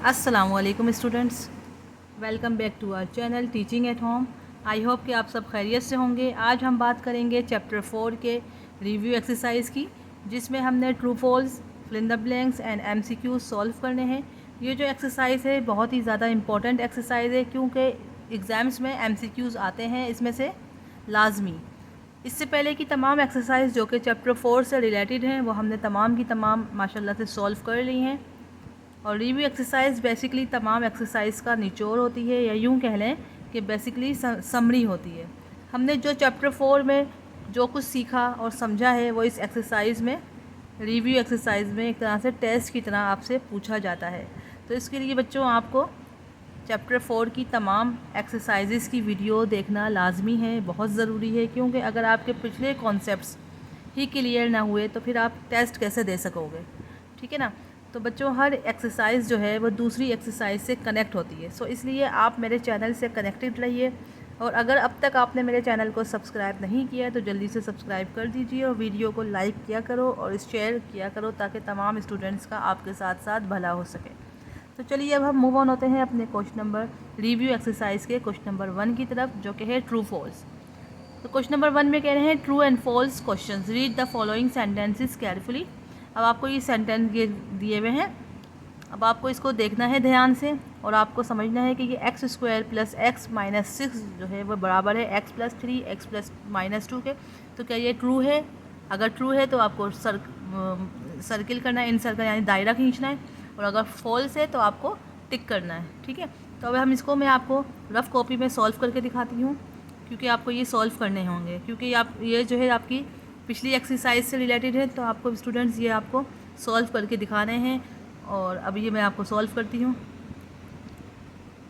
अस्सलामुअलैकुम students, welcome back to our channel teaching at home. I hope कि आप सब खैरियत से होंगे। आज हम बात करेंगे चैप्टर 4 के रिव्यू एक्सरसाइज की, जिसमें हमने true false, fill in the blanks and MCQs solve करने हैं। ये जो एक्सरसाइज है बहुत ही ज़्यादा इंपॉर्टेंट एक्सरसाइज है, क्योंकि एग्ज़ाम्स में एमसीक्यूज आते हैं इसमें से लाजमी। इससे पहले की तमाम एक्सरसाइज जो कि चैप्टर 4 से रिलेटेड हैं वो हमने तमाम की तमाम माशाल्लाह से सॉल्व कर ली हैं। और रिव्यू एक्सरसाइज बेसिकली तमाम एक्सरसाइज का निचोड़ होती है, या यूँ कह लें कि बेसिकली समरी होती है। हमने जो चैप्टर 4 में जो कुछ सीखा और समझा है वो इस एक्सरसाइज में, रिव्यू एक्सरसाइज में एक तरह से टेस्ट की तरह आपसे पूछा जाता है। तो इसके लिए बच्चों आपको चैप्टर 4 की तमाम एक्सरसाइजेस की वीडियो देखना लाजमी है, बहुत ज़रूरी है, क्योंकि अगर आपके पिछले कॉन्सेप्ट्स ही क्लियर ना हुए तो फिर आप टेस्ट कैसे दे सकोगे। ठीक है ना। तो बच्चों हर एक्सरसाइज जो है वो दूसरी एक्सरसाइज से कनेक्ट होती है। सो इसलिए आप मेरे चैनल से कनेक्टेड रहिए। और अगर अब तक आपने मेरे चैनल को सब्सक्राइब नहीं किया तो जल्दी से सब्सक्राइब कर दीजिए और वीडियो को लाइक किया करो और शेयर किया करो, ताकि तमाम स्टूडेंट्स का आपके साथ साथ भला हो सके। तो चलिए अब हम मूव ऑन होते हैं अपने क्वेश्चन नंबर रिव्यू एक्सरसाइज के क्वेश्चन नंबर 1 की तरफ, जो कि है ट्रू फॉल्स। तो क्वेश्चन नंबर 1 में कह रहे हैं true and false questions, read the following sentences carefully. अब आपको ये सेंटेंस दिए हुए हैं, अब आपको इसको देखना है ध्यान से और आपको समझना है कि ये x square plus x minus 6 जो है वो बराबर है x plus 3 x plus minus 2 के। तो क्या ये ट्रू है? अगर ट्रू है तो आपको सर्किल करना है, इन सर्कल यानी दायरा खींचना है, और अगर फॉल्स है तो आपको टिक करना है। ठीक है। तो अब हम इसको मैं आपको रफ़ कॉपी में सॉल्व करके दिखाती हूँ, क्योंकि आपको ये सॉल्व करने होंगे, क्योंकि आप ये जो है आपकी पिछली एक्सरसाइज से रिलेटेड है। तो आपको स्टूडेंट्स ये आपको सॉल्व करके दिखाने हैं, और अभी ये मैं आपको सॉल्व करती हूँ।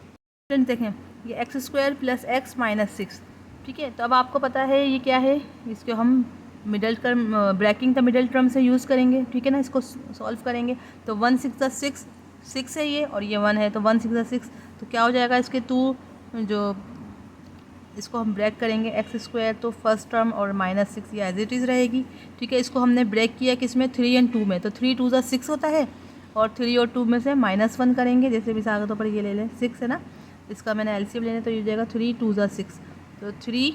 स्टूडेंट देखें, ये x square plus x minus 6। ठीक है। तो अब आपको पता है ये क्या है, इसको हम middle term, breaking the middle term से यूज़ करेंगे। ठीक है ना। इसको सॉल्व करेंगे तो 1 6 6 6 है ये, और ये 1 है, तो 1 6 6। तो क्या हो जाएगा इसके 2, जो इसको हम ब्रेक करेंगे एक्स स्क्वायर, तो फर्स्ट टर्म और माइनस 6 ये एज इट इज़ रहेगी। ठीक है। इसको हमने ब्रेक किया किस में, 3 एंड 2 में, तो 3 2 ज़ा 6 होता है, और 3 और 2 में से -1 करेंगे। जैसे मिसाल के तौर पर ये ले लें 6 है ना, इसका मैंने एलसीएम लेना, तो ये जाएगा 3 2 ज़ा 6, तो 3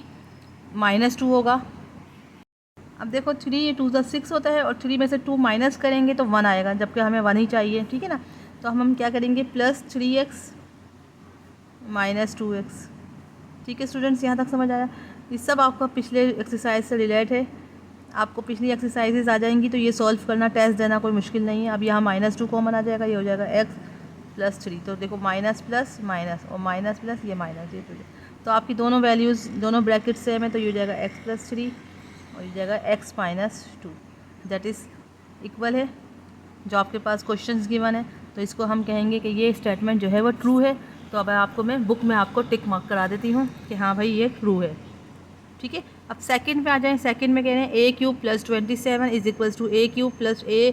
-2 होगा। अब देखो 3 2 ज़ा 6 होता है, और 3 में से 2 माइनस करेंगे तो 1 आएगा, जबकि हमें 1 ही चाहिए। ठीक है ना। तो हम क्या करेंगे, प्लस 3x माइनस 2x। ठीक है स्टूडेंट्स, यहाँ तक समझ आया? ये सब आपका पिछले एक्सरसाइज से रिलेट है। आपको पिछली एक्सरसाइजेज आ जाएंगी तो ये सॉल्व करना, टेस्ट देना कोई मुश्किल नहीं है। अब यहाँ -2 कॉमन आ जाएगा, ये हो जाएगा x प्लस 3। तो देखो माइनस प्लस माइनस और माइनस प्लस ये माइनस, ये तो आपकी दोनों वैल्यूज़, दोनों ब्रैकेट सेम है, तो ये हो जाएगा x प्लस 3 और ये जाएगा x minus 2, that is equal है जो आपके पास क्वेश्चंस गिवन है। तो इसको हम कहेंगे कि ये स्टेटमेंट जो है वो ट्रू है। तो अब आपको मैं बुक में आपको टिक मार्क करा देती हूँ कि हाँ भाई ये ट्रू है। ठीक है। अब सेकंड पे आ जाएं। सेकंड में कह रहे हैं a cube plus 27 is equals to a cube plus a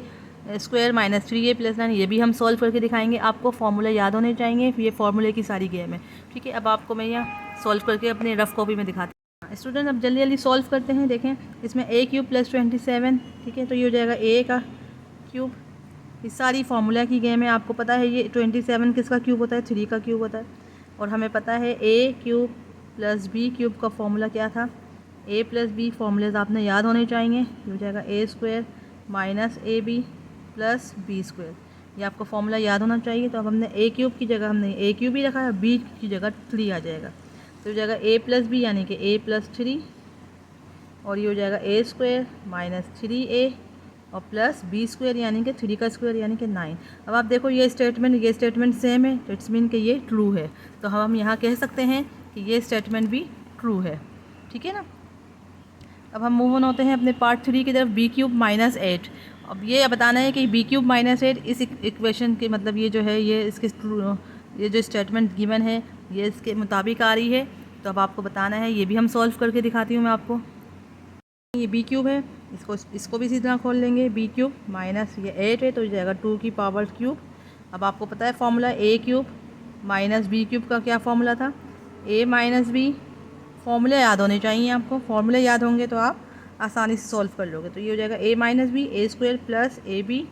square minus 3a plus 9। ये भी हम सॉल्व करके दिखाएंगे। आपको फार्मूला याद होने चाहिए, ये फार्मूले की सारी गेम है। ठीक है। अब आपको मैं यहाँ सॉल्व करके अपने रफ कॉपी में दिखाती हूँ। स्टूडेंट अब जल्दी जल्दी सॉल्व करते हैं। देखें इसमें a क्यूब प्लस 27, ठीक है, तो ये हो जाएगा a का क्यूब। ये सारी फार्मूला की गेम है। आपको पता है ये 27 किसका क्यूब होता है, 3 का क्यूब होता है। और हमें पता है a cube plus b cube का फॉर्मूला क्या था, a प्लस b फॉर्मूलेज आपने याद होने चाहिए। ये हो जाएगा a square minus A B plus B square, ये आपको फॉर्मूला याद होना चाहिए। तो अब हमने a क्यूब की जगह हमने a क्यूब ही रखा है, b की जगह 3 आ जाएगा, तो हो जाएगा a प्लस बी यानी कि a प्लस 3, और ये हो जाएगा a स्क्वायर माइनस 3a और प्लस बी स्क्वायर यानी कि 3 का स्क्वायर यानी कि 9। अब आप देखो ये स्टेटमेंट सेम है, तो इट्स मीन कि ये ट्रू है। तो हम यहाँ कह सकते हैं कि ये स्टेटमेंट भी ट्रू है। ठीक है ना। अब हम मूव ऑन होते हैं अपने पार्ट 3 की तरफ, बी क्यूब माइनस 8। अब ये बताना है कि बी क्यूब माइनस 8 इस इक्वेशन के मतलब ये जो है ये इसके ये जो स्टेटमेंट गिवन है ये इसके मुताबिक आ रही है। तो अब आपको बताना है, ये भी हम सॉल्व करके दिखाती हूँ मैं आपको। ये बी क्यूब है, इसको भी इसी तरह खोल लेंगे। बी क्यूब माइनस ये 8 है, तो ये जाएगा 2 की पावर क्यूब। अब आपको पता है formula a cube minus B cube का क्या फॉर्मूला था, a माइनस बी। फॉर्मूले याद होने चाहिए आपको, फॉर्मूले याद होंगे तो आप आसानी से सॉल्व कर लोगे। तो ये हो जाएगा a minus B, A square plus A B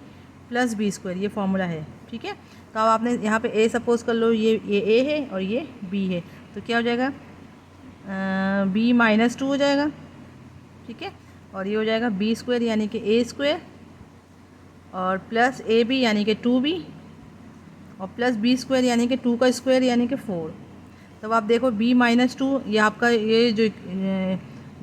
plus B square, ये फार्मूला है। ठीक है। तो अब आपने यहाँ पे ए सपोज कर लो, ये ए है और ये बी है, तो क्या हो जाएगा, बी माइनस 2 हो जाएगा, ठीक है। और ये हो जाएगा बी स्क्वायर यानी कि ए स्क्वायर, और प्लस ए बी यानी कि 2b, और प्लस बी स्क्वायर यानी कि 2 का स्क्वायर यानी कि 4। तब आप देखो b माइनस 2, ये आपका ये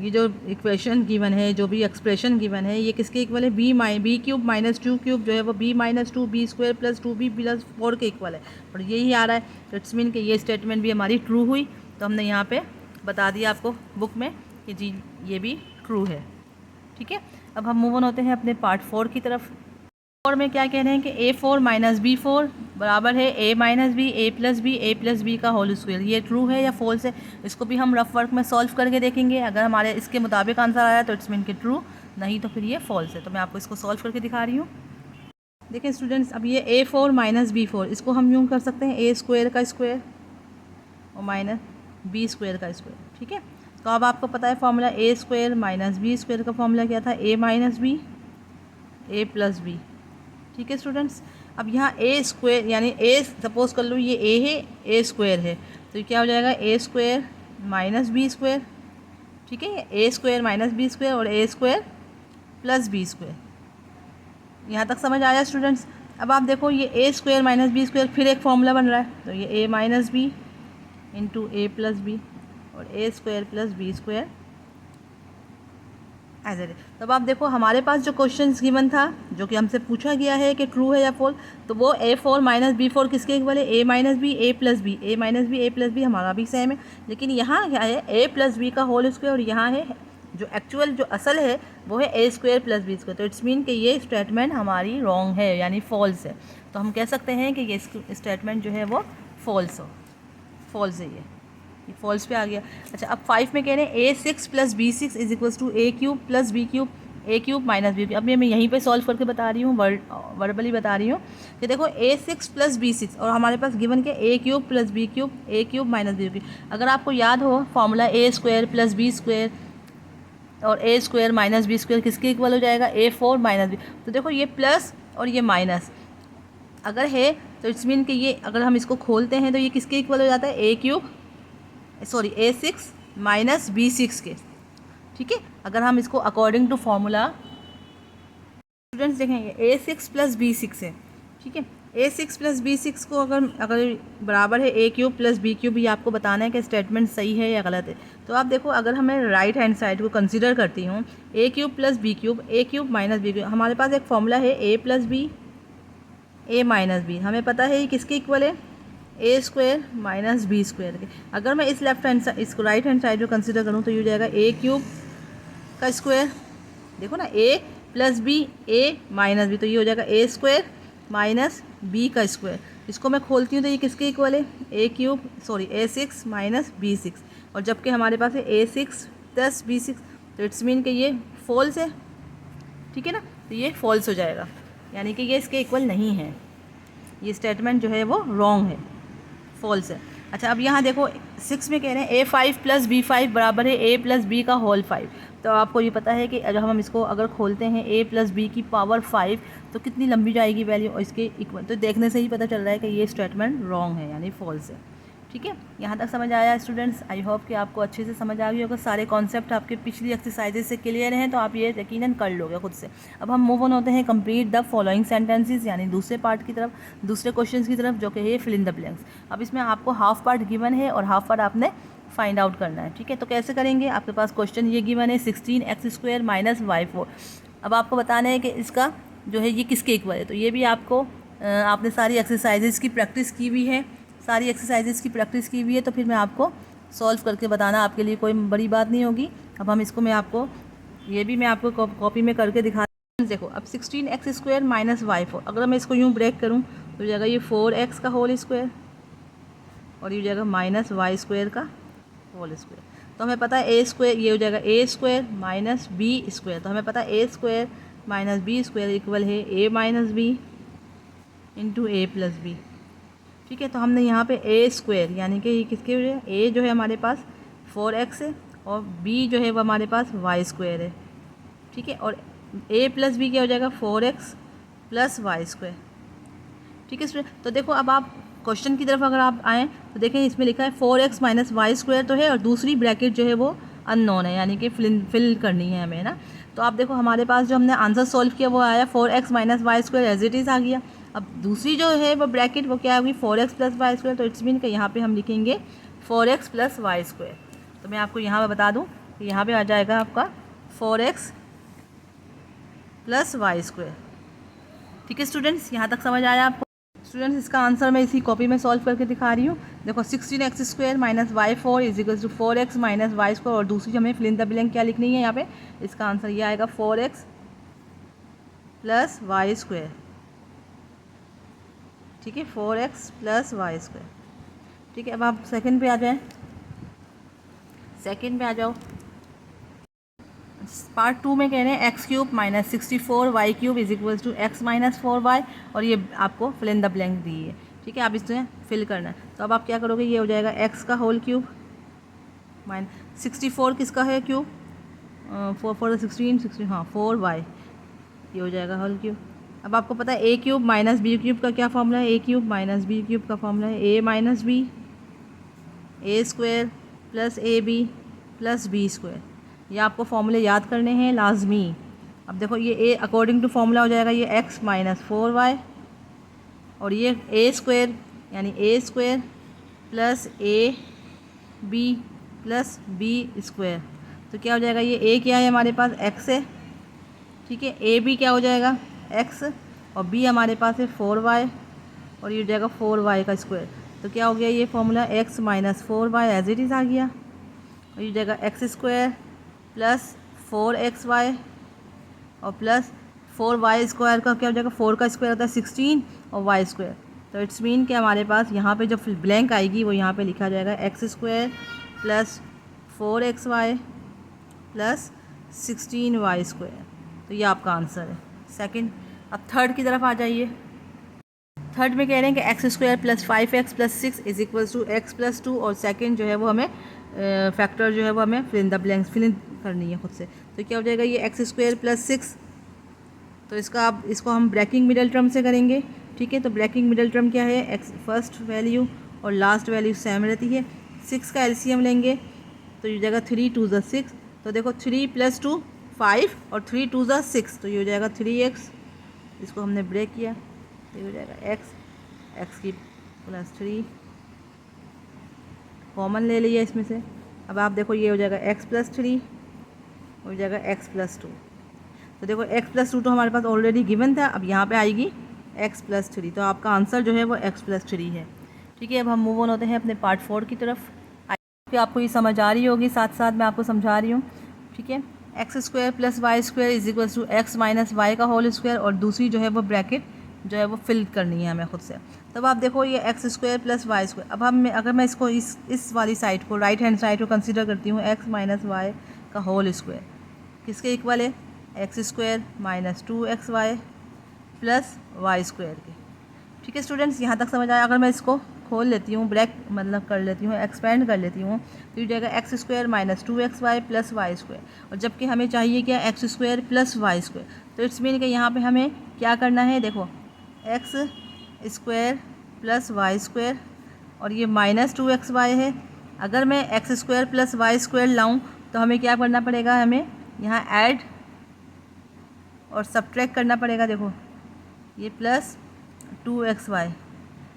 जो इक्वेशन गिवन है, जो भी एक्सप्रेशन गिवन है, ये किसके इक्वल है, बी क्यूब माइनस 2 क्यूब जो है वो B minus 2 B square plus 2b plus 4 के इक्वल है, और यही आ रहा है। तो इट्स मीन कि ये स्टेटमेंट भी हमारी ट्रू हुई। तो हमने यहाँ पे बता दिया आपको बुक में कि जी ये भी ट्रू है, ठीक है। अब हम मूव ऑन होते हैं अपने पार्ट 4 की तरफ। और में क्या कह रहे हैं कि a4 माइनस b4 बराबर है a minus B A plus B का होल स्क्वायर। ये ट्रू है या फॉल्स है, इसको भी हम रफ वर्क में सॉल्व करके देखेंगे। अगर हमारे इसके मुताबिक आंसर आया तो इट्स मीन कि ट्रू, नहीं तो फिर ये फॉल्स है। तो मैं आपको इसको सॉल्व करके दिखा रही हूँ। देखिए स्टूडेंट्स, अब ये a4 माइनस b4 इसको हम यूँ कर सकते हैं a स्क्वायर का स्क्वायर और माइनस बी स्क्वायर का स्क्वायर, ठीक है। तो अब आपको पता है formula a square minus B square का फॉर्मूला क्या था, a minus B A plus B, ठीक है स्टूडेंट्स। अब यहाँ ए स्क्वायर यानी ए सपोज कर लो ये ए है, ए स्क्वायर है, तो ये क्या हो जाएगा a square minus B square, ठीक है। ए स्क्वायर माइनस बी स्क्वायर और a square plus B square. यहाँ तक समझ आया स्टूडेंट्स। अब आप देखो ये a square minus B square फिर एक फॉर्मूला बन रहा है, तो ये a minus b into a plus b और a square plus B square as a. तब आप देखो हमारे पास जो क्वेश्चन गिवन था, जो कि हमसे पूछा गया है कि ट्रू है या फॉल्स, तो वो a4 माइनस b4 किसके इक्वल है, a minus B A plus B, A minus B A plus B हमारा भी सेम है। लेकिन यहाँ क्या है a प्लस बी का होल स्क्वायर, और यहाँ है जो एक्चुअल जो असल है वो है a square plus B square. तो इट्स मीन कि ये स्टेटमेंट हमारी रॉन्ग है यानी फॉल्स है। तो हम कह सकते हैं कि ये स्टेटमेंट जो है वो फॉल्स है, ये फॉल्स पे आ गया। अच्छा, अब 5 में कह रहे हैं a6 plus b6 is equals to a cube plus b cube a cube minus B cube. अब ये मैं यहीं पे सॉल्व करके बता रही हूँ, वर्बली बता रही हूँ कि देखो a6 प्लस b6 और हमारे पास गिवन के a cube plus b cube a cube minus b cube. अगर आपको याद हो formula a square plus b square और a square minus B square किसके इक्वल हो जाएगा, a4 माइनस बी। तो देखो ये प्लस और ये माइनस अगर है तो इट्स मीन कि ये अगर हम इसको खोलते हैं तो ये किसके इक्वल हो जाता है, a6 माइनस b6 के, ठीक है। अगर हम इसको अकॉर्डिंग टू फॉर्मूला स्टूडेंट्स देखेंगे a6 प्लस b6 है, ठीक है। a6 प्लस b6 को अगर बराबर है a cube plus b cube, ये आपको बताना है कि स्टेटमेंट सही है या गलत है। तो आप देखो अगर हमें राइट हैंड साइड को कंसीडर करती हूँ a cube plus b cube a cube minus b cube, हमारे पास एक फॉर्मूला है a plus B A minus B, हमें पता है ये किसके इक्वल है, ए स्क्वायर माइनस बी स्क्वायर के। अगर मैं इस लेफ्ट हैंड साइड इसको राइट हैंड साइड को कंसीडर करूँ तो ये हो जाएगा ए क्यूब का स्क्वायर, देखो ना ए plus B A minus B, तो ये हो जाएगा ए स्क्वायर माइनस बी का स्क्वायर। इसको मैं खोलती हूँ तो ये किसके इक्वल है, a6 माइनस b6, और जबकि हमारे पास है a6 प्लस b6, तो इट्स मीन कि ये फॉल्स है, ठीक है ना। तो ये फॉल्स हो जाएगा यानी कि ये इसके इक्वल नहीं है, ये स्टेटमेंट जो है वो रॉन्ग है, फॉल्स है। अच्छा, अब यहाँ देखो 6 में कह रहे हैं a5 प्लस b5 बराबर है a प्लस बी का होल 5। तो आपको ये पता है कि अगर हम इसको अगर खोलते हैं a प्लस बी की पावर 5 तो कितनी लंबी जाएगी वैल्यू, और इसके इक्वल। तो देखने से ही पता चल रहा है कि ये स्टेटमेंट रॉन्ग है यानी फॉल्स है, ठीक है। यहाँ तक समझ आया स्टूडेंट्स। आई होप कि आपको अच्छे से समझ आ गई होगा, सारे कॉन्सेप्ट आपके पिछली एक्सरसाइजेज से क्लियर हैं, तो आप ये यकीनन कर लोगे खुद से। अब हम मूव ऑन होते हैं कंप्लीट द फॉलोइंग सेंटेंसेस यानी दूसरे पार्ट की तरफ, दूसरे क्वेश्चन की तरफ, जो कि है फिल इन द ब्लैंक्स। अब इसमें आपको हाफ पार्ट गिवन है और हाफ पार्ट आपने फाइंड आउट करना है, ठीक है। तो कैसे करेंगे, आपके पास क्वेश्चन ये गिवन है 16x² माइनस y4। अब आपको बताना है कि इसका जो है ये किसके इक्वल है। तो ये भी आपको आपने सारी एक्सरसाइजेज की प्रैक्टिस की हुई है, तो फिर मैं आपको सॉल्व करके बताना आपके लिए कोई बड़ी बात नहीं होगी। अब हम इसको मैं आपको कॉपी में करके दिखा। देखो अब 16x² माइनस y4, अगर मैं इसको यूँ ब्रेक करूँ तो हो जाएगा ये 4x का होल स्क्वायर और ये हो जाएगा माइनस वाई स्क्वायर का होल स्क्वायर। तो हमें पता है ए स्क्वायर, ये हो जाएगा a square minus B square. तो हमें पता है ए square minus B square equal है a minus b into a plus B, ठीक है। तो हमने यहाँ पे ए स्क्वायर यानी कि ये किसके वजह, ए जो है हमारे पास 4x है और बी जो है वो हमारे पास वाई स्क्वायर है, ठीक है। और ए प्लस बी क्या हो जाएगा 4x प्लस वाई स्क्वायर, ठीक है स्टूडेंट। तो देखो अब आप क्वेश्चन की तरफ अगर आप आएँ तो देखें इसमें लिखा है 4x माइनस वाई स्क्वायर तो है और दूसरी ब्रैकेट जो है वो अननोन है, यानी कि फिल करनी है हमें ना। तो आप देखो हमारे पास जो हमने आंसर सॉल्व किया वो आया 4x minus Y square as it is आ गया। अब दूसरी जो है वो ब्रैकेट वो क्या होगी 4x प्लस वाई स्क्वायर, तो इट्स मीन कि यहाँ पे हम लिखेंगे 4x प्लस वाई स्क्वायर। तो मैं आपको यहाँ पे बता दूँ कि यहाँ पे आ जाएगा आपका 4x प्लस वाई स्क्वायर। ठीक है स्टूडेंट्स, यहाँ तक समझ आया आपको? स्टूडेंट्स इसका आंसर मैं इसी कॉपी में सॉल्व करके दिखा रही हूँ। देखो 16x square minus Y 4 is equal to 4x minus Y square, और दूसरी हमें फिल इन द ब्लैंक क्या लिखनी है यहाँ पे, इसका आंसर ये आएगा 4x प्लस वाई स्क्वायर। ठीक है, 4x प्लस वाई स्क्वायर। ठीक है, अब आप सेकंड पे आ जाएं। सेकंड पे आ जाओ। पार्ट 2 में कह रहे हैं X cube minus 64 Y cube is equal to x minus 4y, और ये आपको फिल इन द ब्लैंक दी है। ठीक है, आप इसमें फिल करना है। तो अब आप क्या करोगे, ये हो जाएगा x का होल क्यूब माइनस 64 किसका है क्यूब, 4 4 16 हाँ 4y, ये हो जाएगा होल क्यूब। अब आपको पता है a cube minus B cube का क्या फॉर्मूला है, a cube minus B cube का फॉर्मूला है a minus B, A square plus A B plus B square. ये आपको फॉर्मूले याद करने हैं लाजमी। अब देखो ये a अकॉर्डिंग टू फॉर्मूला हो जाएगा ये x माइनस 4y, और ये a स्क्वायर यानी a square plus A B plus B square. तो क्या हो जाएगा, ये a क्या है हमारे पास x है, ठीक है, ए बी क्या हो जाएगा x, और b हमारे पास है 4y, और ये हो जाएगा 4y का स्क्वायर। तो क्या हो गया, ये formula x minus 4y as it is आ गया, और ये हो जाएगा एक्स स्क्वायर प्लस 4xy और प्लस 4y स्क्वायर का क्या हो जाएगा, 4 का स्क्वायर होता है 16 और y स्क्वायर। तो इट्स मीन कि हमारे पास यहाँ पे जो ब्लैंक आएगी वो यहाँ पे लिखा जाएगा x square plus 4xy plus 16y square. तो ये आपका आंसर है सेकंड। अब थर्ड की तरफ आ जाइए। थर्ड में कह रहे हैं कि X square plus 5x plus 6 is equals to X plus 2, और सेकंड जो है वो हमें फैक्टर जो है वो हमें fill in the blanks fill in करनी है खुद से। तो क्या हो जाएगा, ये एक्स स्क्वायर प्लस 6, तो इसको हम ब्रैकिंग मिडल टर्म से करेंगे। ठीक है, तो ब्रैकिंग मिडल टर्म क्या है, एक्स फर्स्ट वैल्यू और लास्ट वैल्यू सेम रहती है। 6 का एलसीएम लेंगे तो ये हो जाएगा 3 2 ज़ा 6, तो देखो 3 प्लस 2 5 और 3 2 ज़ा 6, तो ये हो जाएगा 3x। इसको हमने ब्रेक किया तो ये हो जाएगा x की प्लस 3 कॉमन ले लिया इसमें से। अब आप देखो ये हो जाएगा x प्लस 3, हो जाएगा x प्लस 2। तो देखो x प्लस 2 तो हमारे पास ऑलरेडी गिवन था, अब यहाँ पे आएगी x प्लस 3, तो आपका आंसर जो है वो x प्लस 3 है। ठीक है, अब हम मूव ऑन होते हैं अपने पार्ट 4 की तरफ। कि आपको ये समझ आ रही होगी, साथ साथ मैं आपको समझा रही हूँ। ठीक है, x square plus Y square is equal to x minus Y का होल स्क्वायर, और दूसरी जो है वो ब्रैकेट जो है वो फिल करनी है हमें खुद से। तब आप देखो ये x square plus Y square, अब हम अगर मैं इसको इस वाली साइड को राइट हैंड साइड को कंसीडर करती हूँ, एक्स माइनस वाई का होल स्क्वायर किसके इक्वल है, x square minus 2xy plus Y square के। ठीक है स्टूडेंट्स, यहाँ तक समझ आया? अगर मैं इसको खोल लेती हूँ, ब्रैक मतलब कर लेती हूँ, एक्सपेंड कर लेती हूँ, तो ये जाएगा x square minus 2xy plus Y square, और जबकि हमें चाहिए क्या, x square plus Y square. तो इट्स मीन कि यहाँ पे हमें क्या करना है, देखो x square plus Y square, और ये माइनस 2xy है। अगर मैं x square plus Y square लाऊँ तो हमें क्या करना पड़ेगा, हमें यहाँ ऐड और सब्ट्रैक्ट करना पड़ेगा। देखो ये प्लस 2xy,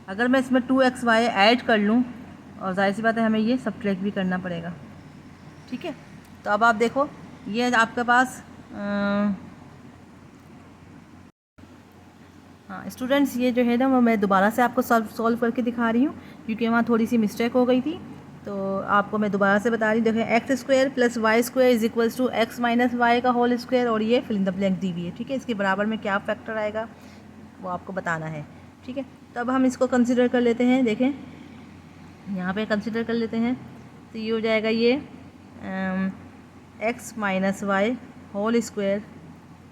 अगर मैं इसमें 2xy ऐड कर लूँ, और जाहिर सी बात है हमें ये सब्ट्रैक्ट भी करना पड़ेगा। ठीक है, तो अब आप देखो ये आपके पास हाँ स्टूडेंट्स, ये जो है ना वो मैं दोबारा से आपको सॉल्व करके दिखा रही हूँ, क्योंकि वहाँ थोड़ी सी मिस्टेक हो गई थी, तो आपको मैं दोबारा से बता रही हूँ। देखें x square plus Y square is equals to x minus Y का होल स्क्वायर, और ये फिल इन द ब्लैंक दी हुई है। ठीक है, इसके बराबर में क्या फैक्टर आएगा वो आपको बताना है। ठीक है, तो अब हम इसको कंसिडर कर लेते हैं। देखें यहाँ पे कंसिडर कर लेते हैं, तो ये हो जाएगा ये x minus y whole square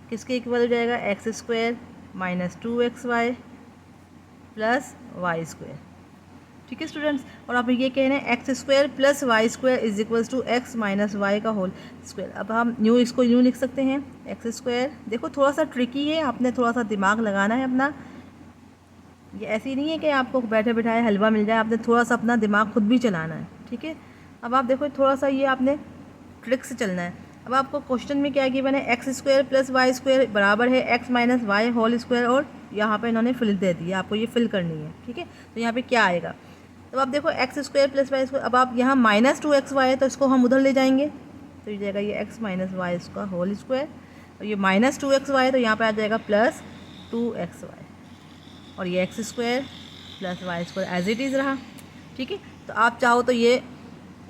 किसके इक्वल हो जाएगा, x square minus 2xy plus Y square. ठीक है स्टूडेंट्स, और आप ये कह रहे हैं x square plus Y square is equals to x minus Y का होल स्क्वायर। अब हम इसको न्यू लिख सकते हैं, एक्स स्क्वायर। देखो थोड़ा सा ट्रिकी है, आपने थोड़ा सा दिमाग लगाना है अपना, ये ऐसी नहीं है कि आपको बैठे बिठाए हलवा मिल जाए, आपने थोड़ा सा अपना दिमाग खुद भी चलाना है, ठीक है। अब आप देखो थोड़ा सा ये आपने ट्रिक से चलना है। अब आपको क्वेश्चन में क्या गिवन है, x square plus Y square बराबर है x minus y whole square, और यहाँ पे इन्होंने फिल दे दी है, आपको ये फिल करनी है, ठीक है। तो यहाँ पे क्या आएगा, तो आप देखो x square plus Y square, अब आप यहाँ -2xy है तो इसको हम उधर ले जाएंगे, तो ये जाएगा ये एक्स माइनस वाई इसका होल स्क्वायर, और ये -2xy है तो यहाँ पे आ जाएगा +2xy, और ये x square plus Y square as it is रहा, ठीक है। तो आप चाहो तो ये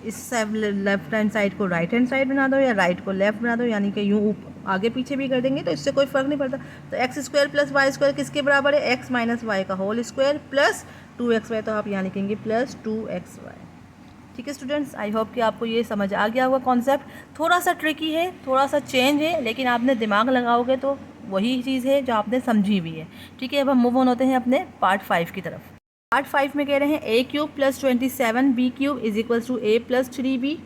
इस लेफ्ट हैंड साइड को राइट हैंड साइड बना दो या राइट को लेफ्ट बना दो, यानी कि यूँ आगे पीछे भी कर देंगे तो इससे कोई फ़र्क नहीं पड़ता। तो x square plus Y square किसके बराबर है, एक्स माइनस वाई का होल स्क्वायर प्लस 2xy, तो आप यहाँ लिखेंगे +2xy, ठीक है स्टूडेंट्स। आई होप कि आपको ये समझ आ गया होगा कॉन्सेप्ट। थोड़ा सा ट्रिकी है, थोड़ा सा चेंज है, लेकिन आपने दिमाग लगाओगे तो वही चीज़ है जो आपने समझी भी है, ठीक है। अब हम मूव ऑन होते हैं अपने पार्ट 5 की तरफ। पार्ट 5 में कह रहे हैं a³ + 27b³ = a + 3b,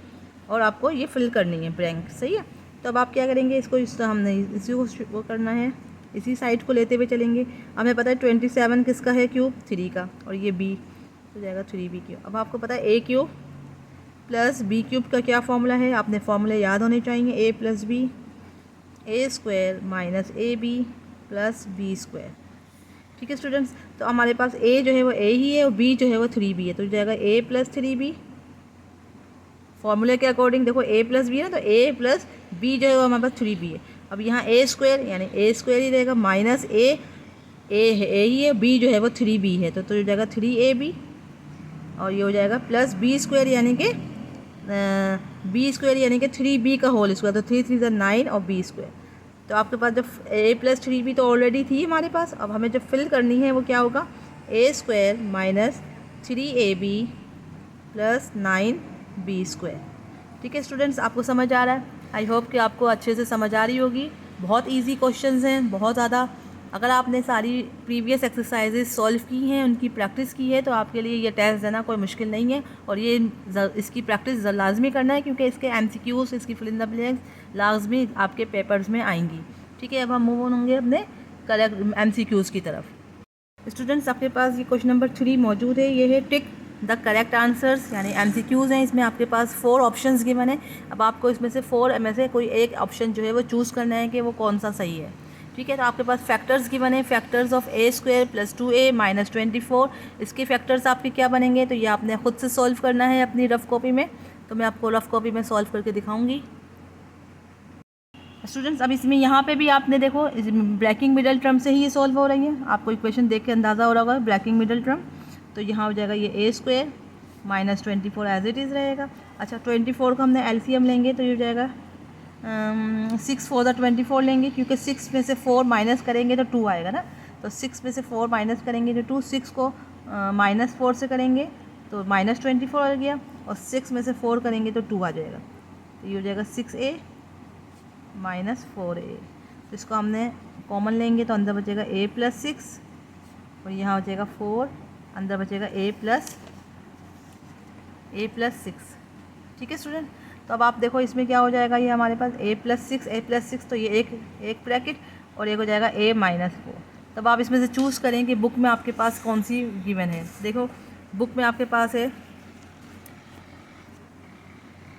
और आपको ये फिल करनी है ब्लैंक, सही है। तो अब आप क्या करेंगे, इसको हमने इसी को वो करना है, इसी साइड को लेते हुए चलेंगे। हमें पता है 27 किसका है, क्यूब 3 का, और ये b तो जाएगा 3b³। अब आपको पता है a³ + b³ का क्या फॉर्मूला है, आपने फॉर्मूले याद होने चाहिए, a + b a² - ab + b², ठीक है स्टूडेंट्स। तो हमारे पास a जो है वो a ही है और b जो है वो 3b है, तो जाएगा a + 3b। फॉर्मूले के अकॉर्डिंग देखो a + b है ना, तो a + b जो है वो हमारे पास 3b है। अब यहाँ a² यानी a² ही रहेगा, माइनस a ही है, b जो है वो 3b है, तो हो जाएगा 3ab, और ये हो जाएगा +b² यानी कि 3b का होल स्क्वायर, तो 3 3 9 और b²। तो आपके पास जब a + 3b तो ऑलरेडी थी हमारे पास, अब हमें जब फिल करनी है वो क्या होगा, a² - 3ab + 9b², ठीक है स्टूडेंट्स। आपको समझ आ रहा है, आई होप कि आपको अच्छे से समझ आ रही होगी। बहुत इजी क्वेश्चंस हैं, बहुत ज़्यादा। अगर आपने सारी प्रीवियस एक्सरसाइजेज सॉल्व की हैं, उनकी प्रैक्टिस की है, तो आपके लिए ये टेस्ट देना कोई मुश्किल नहीं है, और ये इसकी प्रैक्टिस लाजमी करना है, क्योंकि इसके MCQs, इसकी फिल इन द ब्लैंक्स लाजमी आपके पेपर्स में आएंगी, ठीक है। अब हम मूव ऑन होंगे अपने करेक्ट MCQs की तरफ। स्टूडेंट्स आपके पास ये क्वेश्चन नंबर 3 मौजूद है, ये है टिक द करेक्ट आंसर्स, यानी MCQs हैं। इसमें आपके पास 4 ऑप्शंस गिवन है। अब आपको इसमें से 4 में से कोई एक ऑप्शन जो है वो चूज़ करना है कि वो कौन सा सही है, ठीक है। तो आपके पास फैक्टर्स गिवन है, फैक्टर्स ऑफ a² + 2a - 24, इसके फैक्टर्स आपके क्या बनेंगे, तो ये आपने खुद से सॉल्व करना है अपनी रफ़ कॉपी में। तो मैं आपको रफ़ कॉपी में सॉल्व करके दिखाऊंगी स्टूडेंट्स। अब इसमें यहाँ पे भी आपने देखो ब्रैकिंग मिडल टर्म से ही ये सॉल्व हो रही है, आपको इक्वेशन देख के अंदाज़ा हो रहा होगा ब्रैकिंग मिडल टर्म। तो यहाँ हो जाएगा ये a² - 24 एज इट इज़ रहेगा। अच्छा 24 का हमने LCM लेंगे, तो ये हो जाएगा 6 4 × 24 लेंगे, क्योंकि 6 में से 4 माइनस करेंगे तो 2 आएगा ना, तो 6 में से 4 माइनस करेंगे तो 2, 6 को -4 से करेंगे तो -24 आ गया, और 6 में से 4 करेंगे तो 2 आ जाएगा, तो ये हो जाएगा 6a - 4a। तो इसको हमने कॉमन लेंगे तो अंदर बचेगा a + 6, और यहाँ हो जाएगा 4, अंदर बचेगा a + 6, ठीक है स्टूडेंट। तो अब आप देखो इसमें क्या हो जाएगा, ये हमारे पास a + 6, तो ये एक ब्रैकेट, और एक हो जाएगा a - 4। तब आप इसमें से चूज़ करें कि बुक में आपके पास कौन सी गिवन है। देखो बुक में आपके पास है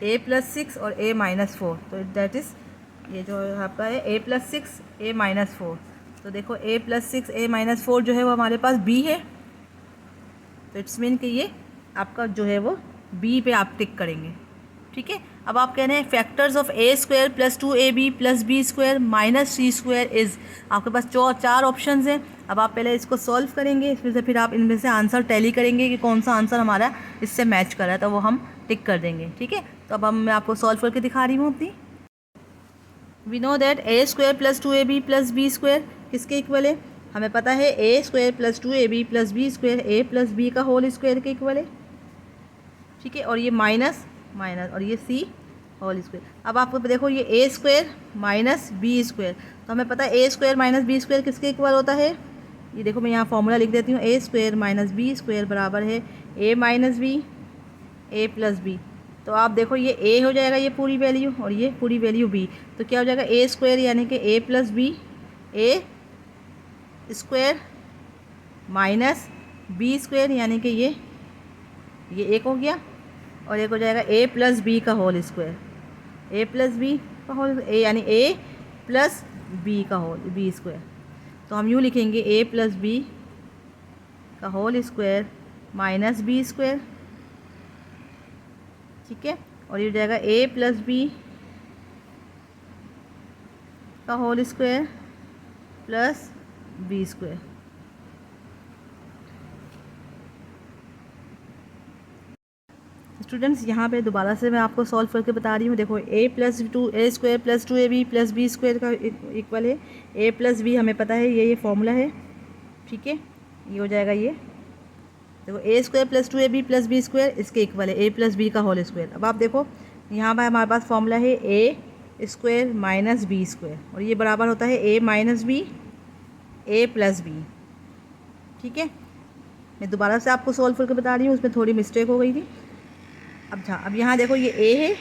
a + 6 और a - 4, तो दैट इज़ ये जो आपका है a + 6 a - 4। तो देखो a + 6 a - 4 जो है वो हमारे पास b है, तो इट्स मीन कि ये आपका जो है वो b पे आप टिक करेंगे, ठीक है। अब आप कह रहे हैं factors of a² + 2ab + b² - c² is, आपके पास 4 ऑप्शंस हैं। अब आप पहले इसको सॉल्व करेंगे, इसमें से फिर आप इनमें से आंसर टैली करेंगे कि कौन सा आंसर हमारा इससे मैच कर रहा है, तो वो हम टिक कर देंगे, ठीक है। तो अब मैं आपको सॉल्व करके दिखा रही हूँ अपनी। We know that a² + 2ab + b² किसके इक्वल है, हमें पता है a² + 2ab + b² a + b का होल स्क्वायर के इक्वल है, ठीक है। और ये माइनस और ये c होल स्क्वायर। अब आपको देखो ये a² - b², तो हमें पता है a² - b² किसके इक्वल होता है, ये देखो मैं यहाँ फॉर्मूला लिख देती हूँ, a² - b² बराबर है a - b a + b। तो आप देखो ये a हो जाएगा, ये पूरी वैल्यू, और ये पूरी वैल्यू b, तो क्या हो जाएगा a² यानी कि a + b a² minus B square यानी कि ये एक हो गया, और एक हो जाएगा ए प्लस बी का whole square, a plus B का होल ए यानी ए प्लस बी का होल बी स्क्वायर। तो हम यूँ लिखेंगे ए प्लस बी का whole square minus B square, ठीक है। और ये हो जाएगा ए प्लस बी का whole square plus B square. Students यहाँ पे दोबारा से मैं आपको सॉल्व करके बता रही हूँ। देखो a square plus 2ab plus B square का इक्वल है ए प्लस बी, हमें पता है ये फॉर्मूला है, ठीक है। ये हो जाएगा ये, देखो a square plus 2ab plus B square इसके इक्वल है ए प्लस बी का होल स्क्वायर। अब आप देखो यहाँ पर हमारे पास फॉर्मूला है ए स्क्वायर माइनस बी स्क्वायर, और ये बराबर होता है a minus B A plus B, ठीक है। मैं दोबारा से आपको सॉल्व करके बता रही हूँ, उसमें थोड़ी मिस्टेक हो गई थी। अब यहाँ देखो ये ए है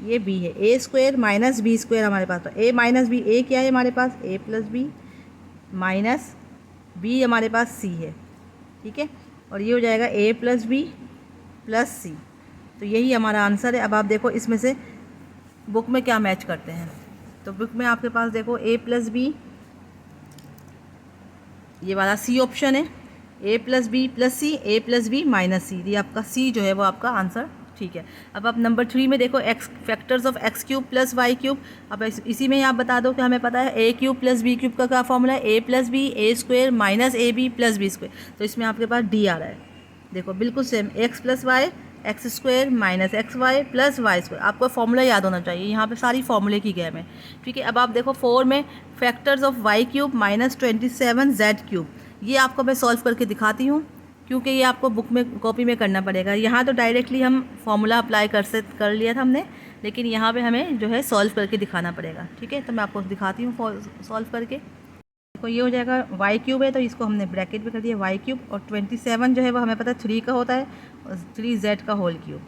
ये बी है, ए स्क्वायर माइनस बी स्क्वायर हमारे पास, तो ए माइनस बी ए क्या है हमारे पास ए प्लस बी माइनस बी हमारे पास सी है, ठीक है। और ये हो जाएगा ए प्लस बी प्लस सी, तो यही हमारा आंसर है। अब आप देखो इसमें से बुक में क्या मैच करते हैं, तो बुक में आपके पास देखो ए प्लस बी ये वाला सी ऑप्शन है, a plus B plus C A plus B minus सी, ये आपका सी जो है वो आपका आंसर, ठीक है। अब आप नंबर 3 में देखो x factors of x cube plus y cube. अब इसी में आप बता दो कि हमें पता है a cube plus b cube का क्या फॉर्मूला है, a plus B A square minus A B plus B square, तो इसमें आपके पास डी आ रहा है। देखो बिल्कुल same, x plus y x square minus x y plus Y square, आपको फॉर्मूला याद होना चाहिए, यहाँ पे सारी फॉर्मूले की गेम है, ठीक है। अब आप देखो 4 में factors of y cube minus 27 z cube, ये आपको मैं सॉल्व करके दिखाती हूँ क्योंकि ये आपको बुक में कॉपी में करना पड़ेगा। यहाँ तो डायरेक्टली हम फॉर्मूला अप्लाई कर लिया था हमने, लेकिन यहाँ पे हमें जो है सॉल्व करके दिखाना पड़ेगा, ठीक है। तो मैं आपको दिखाती हूँ सॉल्व करके। देखो ये हो जाएगा वाई क्यूब है तो इसको हमने ब्रैकेट में कर दिया वाई क्यूब, और 27 जो है वो हमें पता है 3 का होता है, और 3 जेड का होल क्यूब,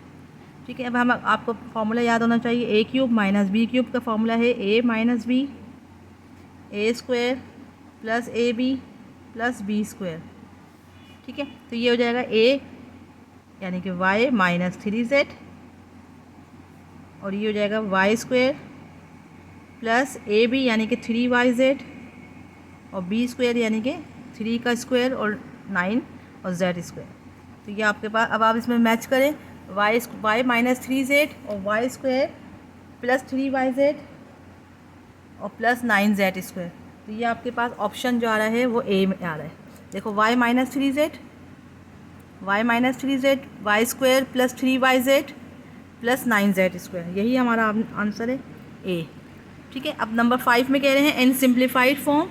ठीक है। अब हम आपको फॉर्मूला याद होना चाहिए, a cube minus B cube का फॉर्मूला है a minus B A square plus A B plus B square, ठीक है। तो ये हो जाएगा ए यानी कि वाई माइनस 3 जेड, और ये हो जाएगा वाई स्क्वायर प्लस ए बी यानी कि 3 वाई जेड, और बी स्क्वायर यानी कि 3 का स्क्वायर और 9 और जेड स्क्वायर। तो ये आपके पास, अब आप इसमें मैच करें वाई माइनस 3 जेड और y square plus 3 y z और प्लस 9 जेड स्क्वायर, तो ये आपके पास ऑप्शन जो आ रहा है वो ए में आ रहा है। देखो y minus 3 z y square plus 3 y z plus 9 z square, यही हमारा आंसर है ए, ठीक है। अब नंबर 5 में कह रहे हैं इन सिंप्लीफाइड फॉर्म,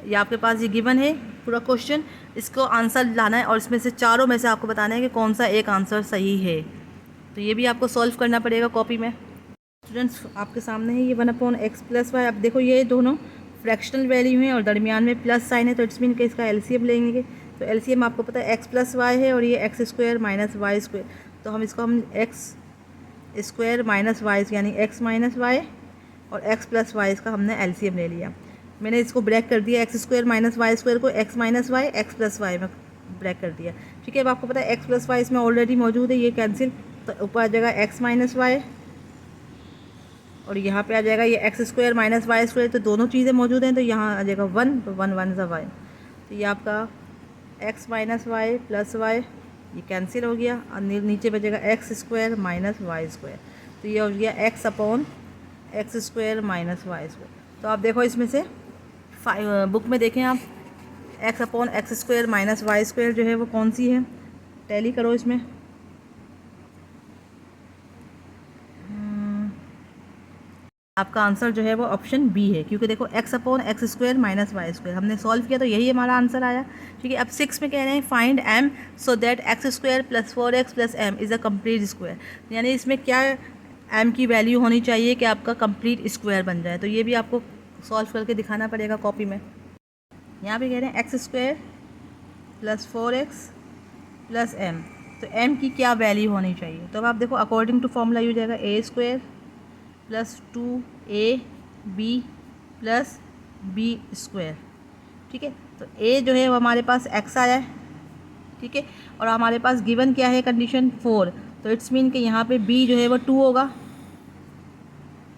ये आपके पास ये गिवन है पूरा क्वेश्चन, इसको आंसर लाना है और इसमें से चारों में से आपको बताना है कि कौन सा एक आंसर सही है, तो ये भी आपको सॉल्व करना पड़ेगा कॉपी में। स्टूडेंट्स आपके सामने है ये 1/x प्लस वाई। अब देखो ये दोनों फ्रैक्शनल वैल्यू हैं और दरमियान में प्लस साइन है, तो इट्स मीन कि इसका एलसीएम लेंगे, तो एलसीएम आपको पता है एक्स प्लस वाई है और ये x square minus Y square, तो हम इसको एक्स स्क्वायर माइनस वाई यानी एक्स माइनस वाई और एक्स प्लस वाई, इसका हमने एलसीएम ले लिया। मैंने इसको ब्रेक कर दिया, x square minus Y square को x minus y x plus y में ब्रेक कर दिया, ठीक है। अब आपको पता है एक्स प्लस वाई इसमें ऑलरेडी मौजूद है, ये कैंसिल, तो ऊपर आ जाएगा एक्स माइनस वाई और यहाँ पे आ जाएगा ये x square minus Y square, तो दोनों चीज़ें मौजूद हैं, तो यहाँ आ जाएगा 1, तो 1 1 ज़ा वाई, तो ये आपका x minus y plus y ये कैंसिल हो गया, और नीचे बचेगा x square minus Y square, तो ये हो गया x upon x square minus Y square. तो आप देखो इसमें से बुक में देखें आप x upon x square minus Y square जो है वो कौन सी है, टैली करो इसमें। आपका आंसर जो है वो ऑप्शन बी है, क्योंकि देखो x upon x square minus Y square हमने सॉल्व किया तो यही हमारा आंसर आया, ठीक है। अब 6 में कह रहे हैं find m so that x square plus 4x plus m is a complete square, यानी इसमें क्या एम की वैल्यू होनी चाहिए कि आपका कंप्लीट स्क्वायर बन जाए, तो ये भी आपको सॉल्व करके दिखाना पड़ेगा कॉपी में। यहाँ पे कह रहे हैं x square plus 4x plus m, तो एम की क्या वैल्यू होनी चाहिए, तो अब आप देखो अकॉर्डिंग टू फॉर्मूला यूज जाएगा a square plus 2ab plus B square, ठीक है। तो ए जो है वो हमारे पास एक्स आया है, ठीक है, और हमारे पास गिवन क्या है कंडीशन 4, तो इट्स मीन कि यहाँ पे बी जो है वो 2 होगा,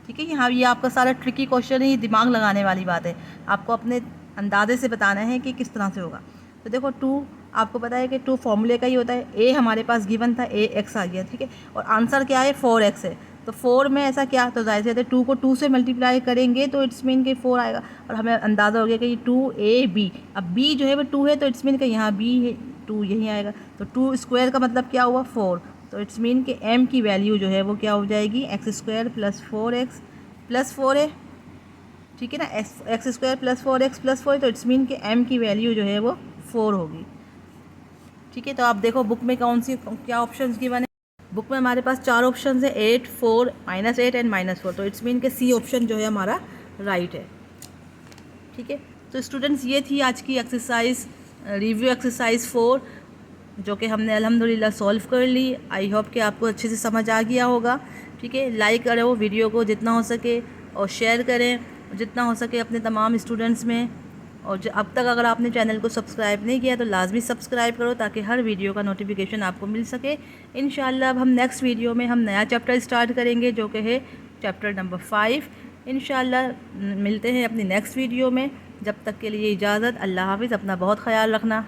ठीक है। यहाँ ये आपका सारा ट्रिकी क्वेश्चन है, ये दिमाग लगाने वाली बात है, आपको अपने अंदाजे से बताना है कि किस तरह से होगा। तो देखो 2 आपको पता है कि 2 फॉर्मूले का ही होता है, ए हमारे पास गिवन था, ए एक्स आ गया, ठीक है, और आंसर क्या है 4x है। तो 4 में ऐसा क्या, तो जाहिर से 2 को 2 से मल्टीप्लाई करेंगे तो इट्स मीन कि 4 आएगा, और हमें अंदाज़ा हो गया कि ये 2ab, अब b जो है वो 2 है, तो इट्स मीन कि यहाँ b है 2 यहीं आएगा, तो 2 स्क्वायर का मतलब क्या हुआ 4, तो इट्स मीन कि m की वैल्यू जो है वो क्या हो जाएगी x² + 4x + 4 है, ठीक है ना, x² + 4x + 4, तो इट्स मीन कि m की वैल्यू जो है वो 4 होगी, ठीक है। तो आप देखो बुक में कौन सी क्या ऑप्शंस गिवन है, बुक में हमारे पास 4 ऑप्शन है, 8, 4, -8 एंड -4, तो इट्स मीन के सी ऑप्शन जो है हमारा राइट है, ठीक है। तो स्टूडेंट्स ये थी आज की एक्सरसाइज, रिव्यू एक्सरसाइज 4, जो कि हमने अल्हम्दुलिल्लाह सॉल्व कर ली। आई होप कि आपको अच्छे से समझ आ गया होगा, ठीक है। लाइक करो वीडियो को जितना हो सके, और शेयर करें जितना हो सके अपने तमाम स्टूडेंट्स में, और अब तक अगर आपने चैनल को सब्सक्राइब नहीं किया तो लाजमी सब्सक्राइब करो, ताकि हर वीडियो का नोटिफिकेशन आपको मिल सके। इंशाल्लाह अब हम नेक्स्ट वीडियो में हम नया चैप्टर स्टार्ट करेंगे, जो कि है चैप्टर नंबर 5। इंशाल्लाह मिलते हैं अपनी नेक्स्ट वीडियो में, जब तक के लिए इजाज़त, अल्लाह हाफ़िज़, अपना बहुत ख्याल रखना।